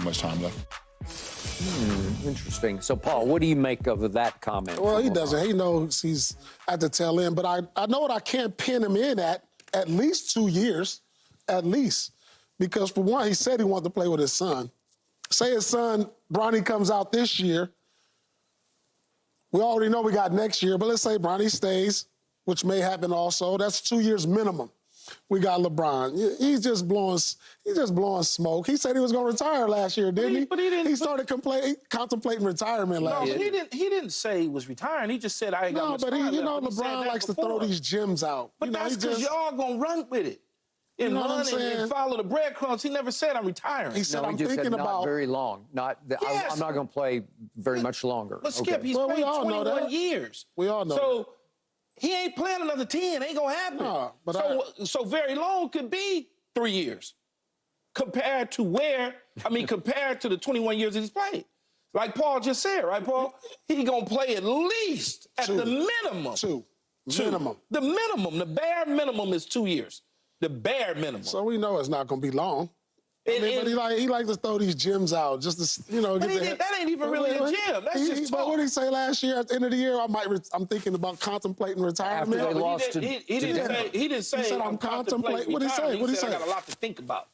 much time left. Interesting. So, Paul, what do you make of that comment? Well, he doesn't. He knows he's at the tail end. But I know what I can't pin him in at least 2 years, at least. Because, for one, he said he wanted to play with his son. Say his son, Bronny, comes out this year. We already know we got next year, but let's say Bronny stays, which may happen also. That's 2 years minimum. We got LeBron. He's just blowing smoke. He said he was going to retire last year, didn't he? But he didn't. He started contemplating retirement last year. No, he didn't say he was retiring. He just said I ain't got much time left. You know, LeBron likes to throw these gems out. But that's because y'all gonna run with it. And run and follow the breadcrumbs. He never said I'm retiring. He said No, I'm he just thinking said not about very long. I'm not going to play very much longer. But Skip, Okay. he's Well, we played all know 21 that. years. We all know So he ain't playing another 10. Ain't gonna happen. No, but so very long could be 3 years compared to compared to the 21 years he's played. Like Paul just said, right, Paul? He gonna play at least at the minimum. Two. Minimum. The minimum, the bare minimum is 2 years. The bare minimum. So we know it's not going to be long. But he likes to throw these gems out just to, But that ain't even really a gem. That's just talk. But what did he say last year? At the end of the year, I'm thinking about contemplating retirement. After they lost he didn't say He said, I'm contemplating. What did he say? He said, I got a lot to think about.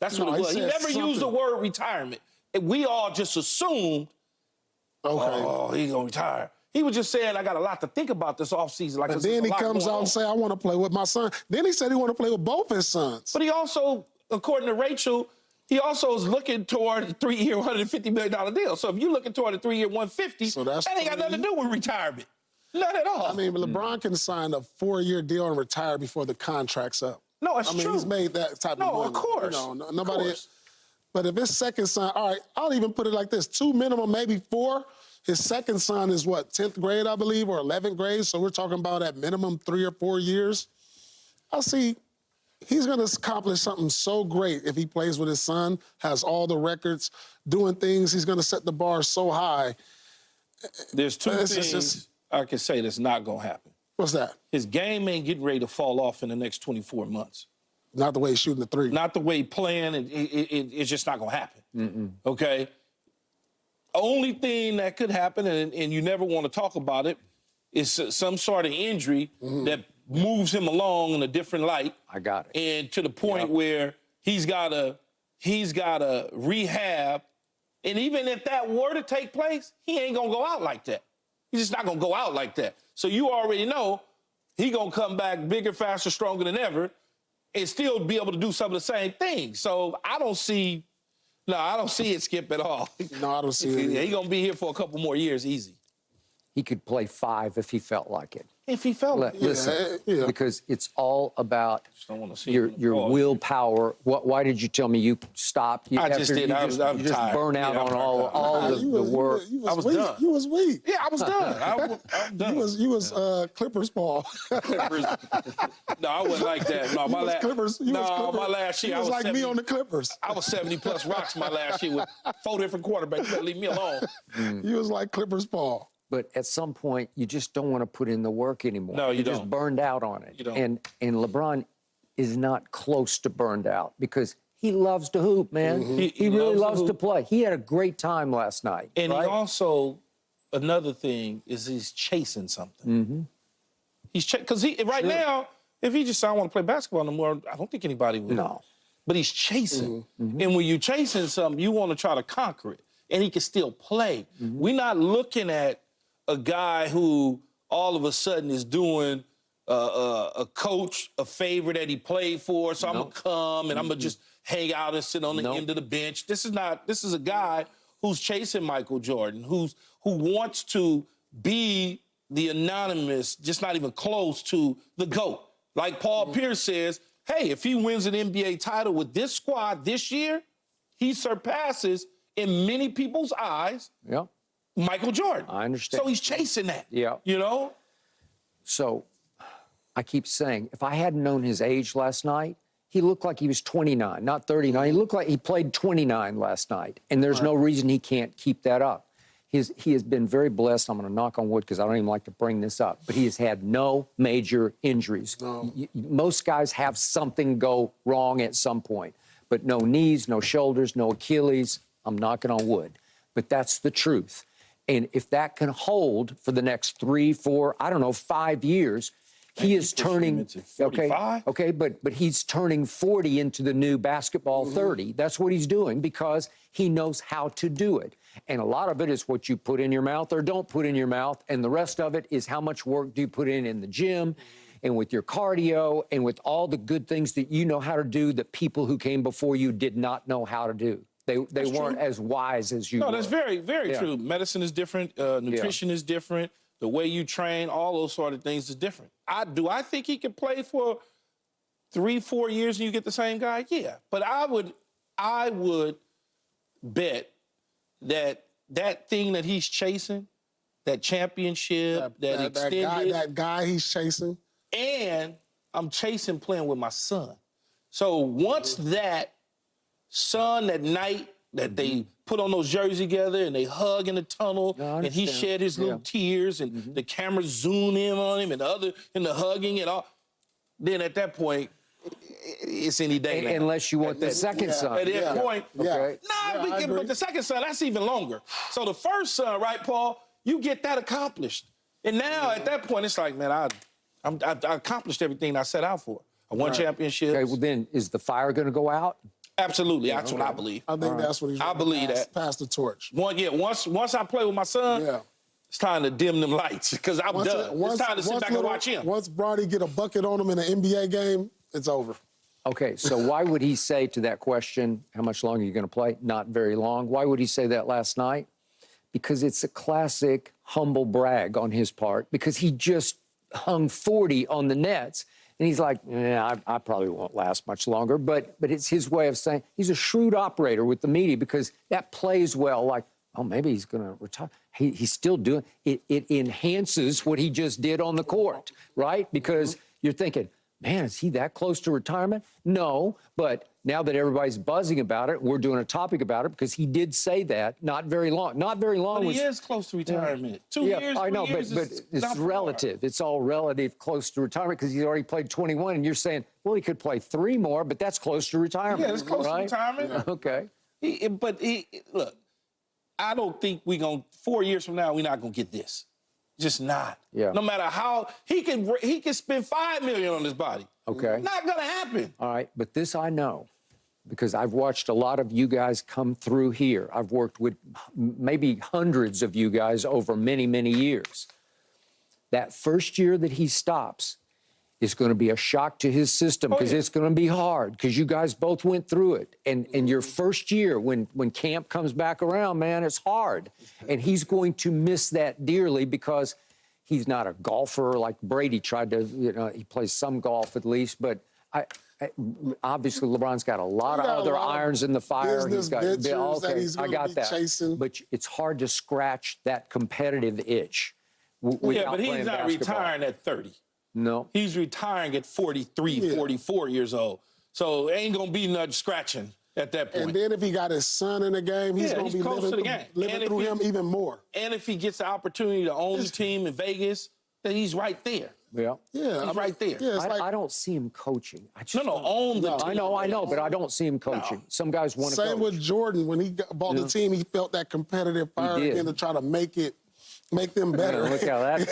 That's what No, it was. he He said never used the something. word retirement. And we all just assumed, oh, he's going to retire. He was just saying, I got a lot to think about this offseason. Like, and then he comes out and say, I want to play with my son. Then he said he want to play with both his sons. But he also, according to Rachel, he also is looking toward a 3-year, $150 million deal. So if you're looking toward a 3-year, $150, that ain't got nothing to do with retirement. None at all. I mean, LeBron can sign a 4-year deal and retire before the contract's up. No, it's true. He's made that type of money. No, of course. Nobody. Of course. But if his second son, all right, I'll even put it like this: 2 minimum, maybe 4. His second son is what, 10th grade, I believe, or 11th grade. So we're talking about at minimum 3 or 4 years. I see he's going to accomplish something so great if he plays with his son, has all the records, doing things. He's going to set the bar so high. There's two things I can say that's not going to happen. What's that? His game ain't getting ready to fall off in the next 24 months. Not the way he's shooting the three. Not the way he's playing. It's just not going to happen. Okay? Only thing that could happen, and you never want to talk about it, is some sort of injury that moves him along in a different light. I got it. And to the point where he's got to rehab. And even if that were to take place, he ain't going to go out like that. He's just not going to go out like that. So you already know he going to come back bigger, faster, stronger than ever and still be able to do some of the same things. So I don't see it, Skip, at all. No, I don't see it. He's going to be here for a couple more years easy. He could play 5 if he felt like it. If he felt like it. Listen, because it's all about don't want to see your willpower. Why did you tell me you stopped? I just did. I was tired. burn out on all the work. I was done. You was weak. Yeah, I was done. I was done. You was Clippers ball. Clippers. No, I wasn't like that. No, my last Clippers. my last year I was like 70, me on the Clippers. I was 70+ rocks my last year with 4 different quarterbacks. You better leave me alone. You was like Clippers ball. But at some point, you just don't want to put in the work anymore. No, you You're don't. just burned out on it. You don't. And LeBron is not close to burned out because he loves to hoop, man. He really loves to play. He had a great time last night. And right? he also, another thing is he's chasing something. He's because right now, if he just said, I want to play basketball no more, I don't think anybody would. No. But he's chasing. And when you're chasing something, you want to try to conquer it. And he can still play. We're not looking at a guy who all of a sudden is doing a coach a favor that he played for, so I'm going to come and I'm going to just hang out and sit on the end of the bench. This is a guy who's chasing Michael Jordan, who wants to be the anonymous, just not even close to the GOAT. Like Paul Pierce says, hey, if he wins an NBA title with this squad this year, he surpasses, in many people's eyes, Michael Jordan. I understand. So he's chasing that. Yeah. You know? So I keep saying, if I hadn't known his age last night, he looked like he was 29, not 39. He looked like he played 29 last night. And there's no reason he can't keep that up. He has been very blessed. I'm going to knock on wood because I don't even like to bring this up. But he has had no major injuries. No. Most guys have something go wrong at some point. But no knees, no shoulders, no Achilles. I'm knocking on wood, but that's the truth. And if that can hold for the next 3, 4, I don't know, 5 years, he is turning, okay, but he's turning 40 into the new basketball 30. That's what he's doing because he knows how to do it. And a lot of it is what you put in your mouth or don't put in your mouth. And the rest of it is how much work do you put in the gym and with your cardio and with all the good things that you know how to do that people who came before you did not know how to do. They weren't as wise as you were. No, that's very, very true. Medicine is different. Nutrition is different. The way you train, all those sort of things is different. Do I think he could play for 3, 4 years and you get the same guy? Yeah. But I would bet that thing that he's chasing, that championship, that extended. That guy he's chasing. And I'm chasing playing with my son. So once that son at night that they put on those jerseys together and they hug in the tunnel and he shed his little tears and the camera zoomed in on him and the other in the hugging and all, then at that point, it's any day now. Unless you want the second son. At that point, okay. But the second son, that's even longer. So the first son, right, Paul, you get that accomplished. And now at that point, it's like, man, I accomplished everything I set out for. I won championships. Okay, well then, is the fire going to go out? Absolutely, that's what I believe. I think that's what he's I believe that. Pass the torch. Once I play with my son, it's time to dim them lights because I'm done. It's time to sit back and watch him. Once Bronny get a bucket on him in an NBA game, it's over. Okay, so why would he say to that question, how much longer are you going to play? Not very long. Why would he say that last night? Because it's a classic humble brag on his part because he just hung 40 on the Nets. And he's like, yeah, I probably won't last much longer. But it's his way of saying he's a shrewd operator with the media because that plays well. Like, oh, maybe he's going to retire. He's still doing it. It enhances what he just did on the court, right? Because you're thinking, man, is he that close to retirement? No, but now that everybody's buzzing about it, we're doing a topic about it because he did say that not very long. Not very long. But he is close to retirement. 2 years, I know, 3 years but it's relative. It's all relative close to retirement because he's already played 21, and you're saying, well, he could play 3 more, but that's close to retirement. Yeah, it's close to retirement. Yeah. Okay. Look, I don't think 4 years from now, we're not going to get this. Just not. Yeah. No matter how he can spend $5 million on his body. Okay. Not gonna happen. All right, but this I know because I've watched a lot of you guys come through here. I've worked with maybe hundreds of you guys over many, many years. That first year that he stops is going to be a shock to his system because it's going to be hard because you guys both went through it. And your first year when camp comes back around, man, it's hard. And he's going to miss that dearly because he's not a golfer like Brady tried to, he plays some golf at least, but obviously LeBron's got a lot of other irons in the fire. He's got I got that. Chasing. But it's hard to scratch that competitive itch. Yeah, but he's not retiring at 30. No. He's retiring at 43, 44 years old. So ain't going to be nothing scratching at that point. And then if he got his son in the game, he's going to be living through him even more. And if he gets the opportunity to own the team in Vegas, then he's right there. Yeah. He's right there. Yeah, I don't see him coaching. Own the team. I know, but I don't see him coaching. No. Some guys want to coach. Same with Jordan. When he bought the team, he felt that competitive fire again to try to make them better. Look how that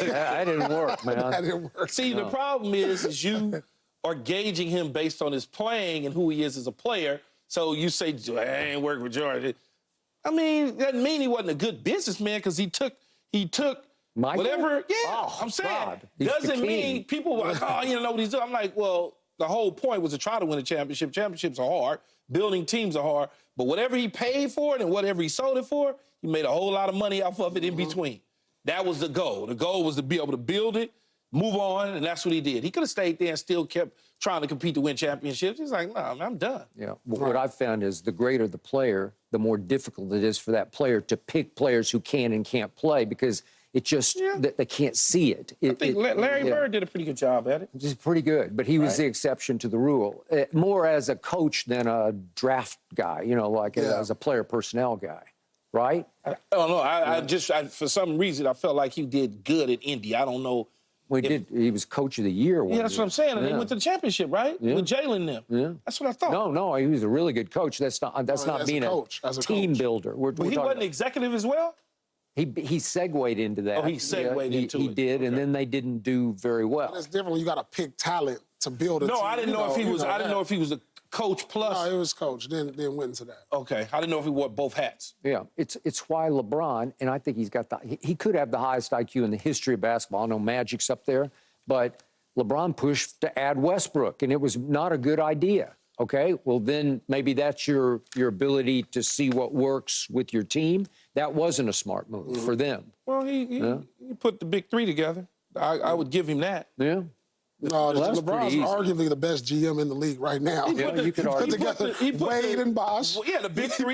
didn't work, man. That didn't work. See, the problem is you are gauging him based on his playing and who he is as a player. So you say, I ain't working with Jordan. I mean, that doesn't mean he wasn't a good businessman because he took Michael? whatever. Yeah, oh, I'm saying. God. Doesn't mean people were like, oh, you don't know what he's doing. I'm like, well, the whole point was to try to win a championship. Championships are hard. Building teams are hard. But whatever he paid for it and whatever he sold it for, he made a whole lot of money off of it in between. That was the goal. The goal was to be able to build it, move on, and that's what he did. He could have stayed there and still kept trying to compete to win championships. He's like, no, I'm done. Yeah. Well, what I've found is the greater the player, the more difficult it is for that player to pick players who can and can't play because it just, they can't see it. I think Larry Bird did a pretty good job at it. It's pretty good, but he was the exception to the rule. More as a coach than a draft guy, as a player personnel guy. Right? I don't know. I for some reason, I felt like he did good at Indy. I don't know We did. He was coach of the year. Yeah, that's what I'm saying. And they went to the championship, right? Yeah. With Jalen and them. Yeah. That's what I thought. No, he was a really good coach. That's not as being a coach, a as a team coach. builder. But he wasn't executive as well? He segued into that. Oh, he segued into He it. did, and Okay. then they didn't do very well. It's different when you got to pick talent to build a team. No, I didn't know if he was. I didn't know if he was a coach plus. No, it was coach. Then went into that. Okay, I didn't know if he wore both hats. Yeah, it's why LeBron, and I think he's got he could have the highest IQ in the history of basketball. I know Magic's up there, but LeBron pushed to add Westbrook, and it was not a good idea. Okay, well then maybe that's your ability to see what works with your team. That wasn't a smart move for them. Well, he put the big three together. I would give him that. Yeah. No, that's LeBron's pretty easy. arguably the best GM in the league right now. Yeah, you could argue. Put together Wade and Bosh. Well, yeah, the big three.